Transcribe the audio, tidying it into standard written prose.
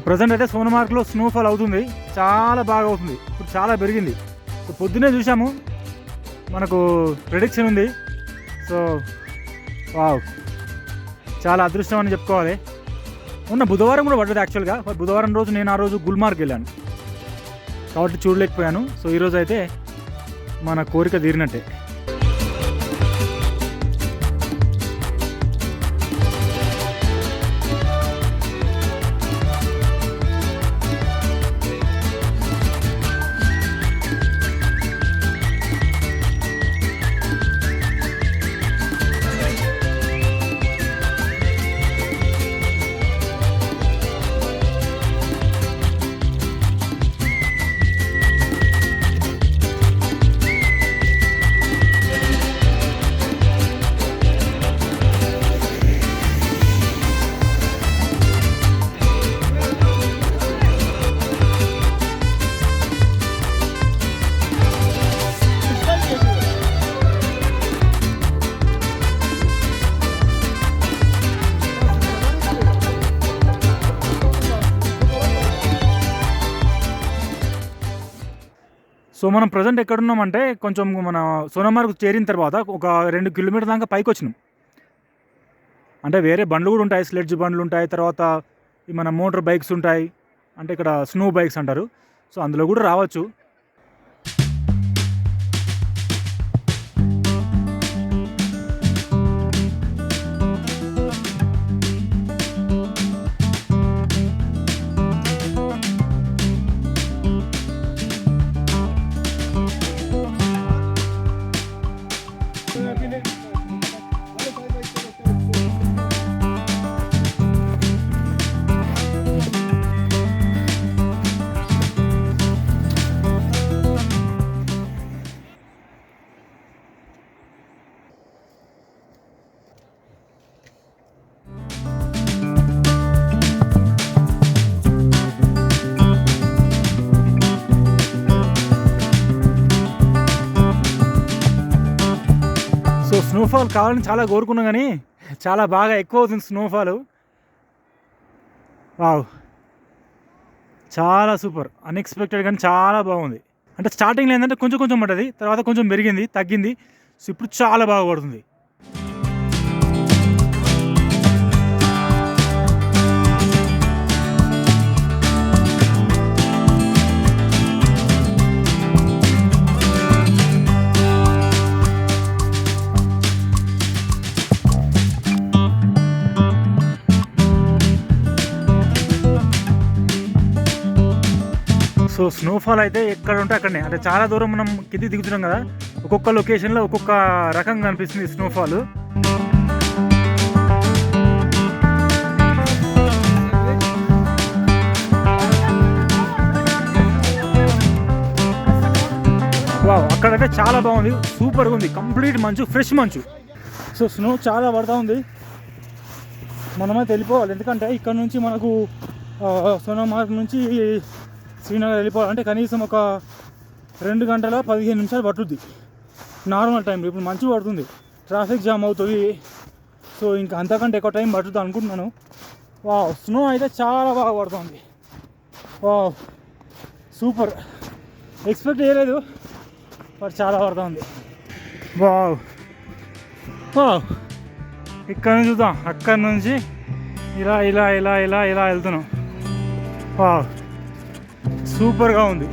Present అయితే సోనమార్గ్లో snowfall అవుతుంది, చాలా బాగా అవుతుంది, ఇప్పుడు చాలా పెరిగింది. సో పొద్దున్నే చూసాము, మనకు ప్రెడిక్షన్ ఉంది. సో వావ్, చాలా అదృష్టం అని చెప్పుకోవాలి. ఉన్న బుధవారం కూడా పడ్డది యాక్చువల్గా. బుధవారం రోజు నేను ఆ రోజు గుల్మార్గ్ వెళ్ళాను కాబట్టి చూడలేకపోయాను. సో ఈరోజు అయితే మన కోరిక తీరినట్టే. సో మనం ప్రజెంట్ ఎక్కడున్నామంటే కొంచెం మన సోనమార్గ్ చేరిన తర్వాత ఒక 2 కిలోమీటర్ దాకా పైకి వచ్చినాం. అంటే వేరే బండ్లు కూడా ఉంటాయి, స్లెడ్జ్ బండ్లు ఉంటాయి, తర్వాత మన మోటార్ బైక్స్ ఉంటాయి, అంటే ఇక్కడ స్నో బైక్స్ అంటారు. సో అందులో కూడా రావచ్చు. సో స్నోఫాల్ కావాలని చాలా కోరుకున్నా కానీ చాలా బాగా ఎక్కువ అవుతుంది స్నోఫాల్. వావ్, చాలా సూపర్, అన్ఎక్స్పెక్టెడ్ కానీ చాలా బాగుంది. అంటే స్టార్టింగ్లో ఏంటంటే కొంచెం కొంచెం పడ్డది, తర్వాత కొంచెం పెరిగింది, తగ్గింది. సో ఇప్పుడు చాలా బాగా పడుతుంది. సో స్నోఫాల్ అయితే ఎక్కడ ఉంటే అక్కడనే, అంటే చాలా దూరం మనం కిందికి దిగుతున్నాం కదా, ఒక్కొక్క లొకేషన్లో ఒక్కొక్క రకంగా అనిపిస్తుంది స్నోఫాల్. వావ్, అక్కడైతే చాలా బాగుంది, సూపర్గా ఉంది, కంప్లీట్ మంచు, ఫ్రెష్ మంచు. సో స్నో చాలా పడుతూ ఉంది, మనమైతే వెళ్ళిపోవాలి. ఎందుకంటే ఇక్కడ నుంచి మనకు సోనమార్గ్ నుంచి శ్రీనగర్ వెళ్ళిపోవాలంటే కనీసం ఒక 2 గంటల 15 నిమిషాలు పట్టుద్ది నార్మల్ టైంలో. ఇప్పుడు మంచు పడుతుంది, ట్రాఫిక్ జామ్ అవుతుంది. సో ఇంకా అంతకంటే ఎక్కువ టైం పడుతుంది అనుకుంటున్నాను. వావ్, స్నో అయితే చాలా బాగా పడుతుంది. వావ్, సూపర్, ఎక్స్పెక్ట్ చేయలేదు, బట్ చాలా పడుతుంది. వావ్ వావ్, ఇక్కడ నుంచి చూద్దాం, అక్కడి నుంచి ఇలా ఇలా ఇలా ఇలా ఇలా వెళ్తున్నాం. వావ్, సూపర్గా ఉంది.